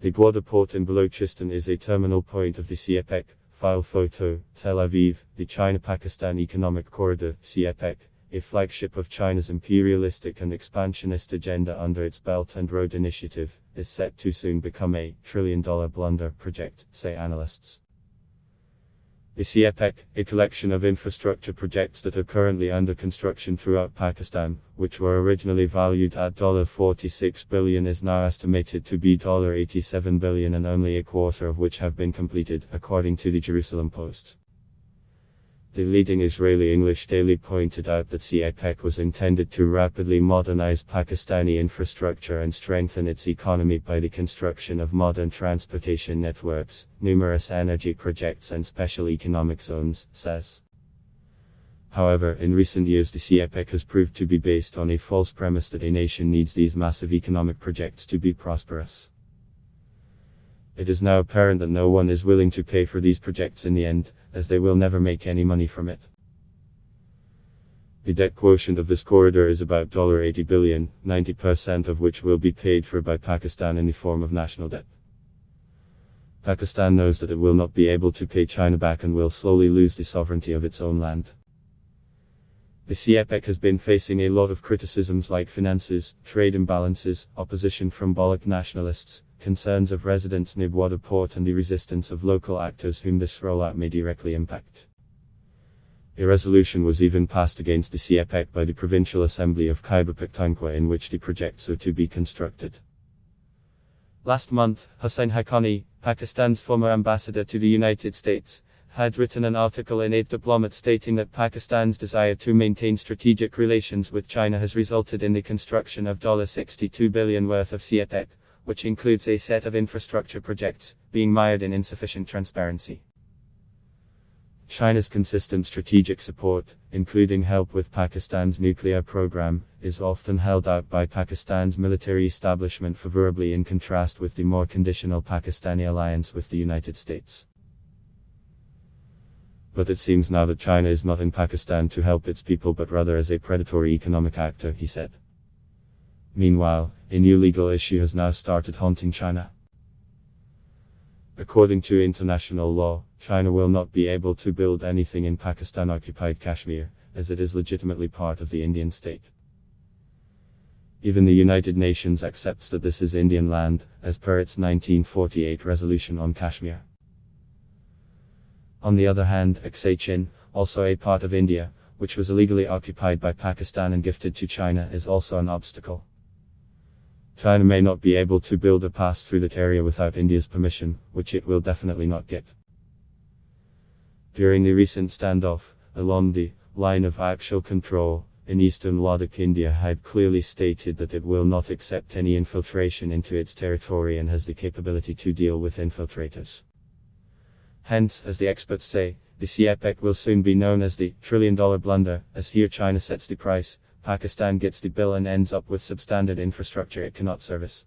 The Gwadar port in Balochistan is a terminal point of the CPEC. File photo, Tel Aviv, the China-Pakistan Economic Corridor, CPEC, a flagship of China's imperialistic and expansionist agenda under its Belt and Road Initiative, is set to soon become a trillion-dollar blunder project, say analysts. The CPEC, a collection of infrastructure projects that are currently under construction throughout Pakistan, which were originally valued at $46 billion, is now estimated to be $87 billion, and only a quarter of which have been completed, according to the Jerusalem Post. The leading Israeli English daily pointed out that CPEC was intended to rapidly modernize Pakistani infrastructure and strengthen its economy by the construction of modern transportation networks, numerous energy projects and special economic zones, says. However, in recent years the CPEC has proved to be based on a false premise that a nation needs these massive economic projects to be prosperous. It is now apparent that no one is willing to pay for these projects in the end, as they will never make any money from it. The debt quotient of this corridor is about $80 billion, 90% of which will be paid for by Pakistan in the form of national debt. Pakistan knows that it will not be able to pay China back and will slowly lose the sovereignty of its own land. The CPEC has been facing a lot of criticisms like finances, trade imbalances, opposition from Balochistan nationalists, concerns of residents near Gwadar port, and the resistance of local actors whom this rollout may directly impact. A resolution was even passed against the CPEC by the Provincial Assembly of Khyber Pakhtunkhwa, in which the projects are to be constructed. Last month, Hussain Haqqani, Pakistan's former ambassador to the United States, had written an article in Eight Diplomat stating that Pakistan's desire to maintain strategic relations with China has resulted in the construction of $62 billion worth of CPEC, which includes a set of infrastructure projects, being mired in insufficient transparency. China's consistent strategic support, including help with Pakistan's nuclear program, is often held out by Pakistan's military establishment favorably, in contrast with the more conditional Pakistani alliance with the United States. But it seems now that China is not in Pakistan to help its people but rather as a predatory economic actor, he said. Meanwhile, a new legal issue has now started haunting China. According to international law, China will not be able to build anything in Pakistan-occupied Kashmir, as it is legitimately part of the Indian state. Even the United Nations accepts that this is Indian land, as per its 1948 resolution on Kashmir. On the other hand, Chin, also a part of India, which was illegally occupied by Pakistan and gifted to China, is also an obstacle. China may not be able to build a pass through that area without India's permission, which it will definitely not get. During the recent standoff, along the line of actual control, in eastern Ladakh, India had clearly stated that it will not accept any infiltration into its territory and has the capability to deal with infiltrators. Hence, as the experts say, the CPEC will soon be known as the trillion-dollar blunder, as here China sets the price, Pakistan gets the bill and ends up with substandard infrastructure it cannot service.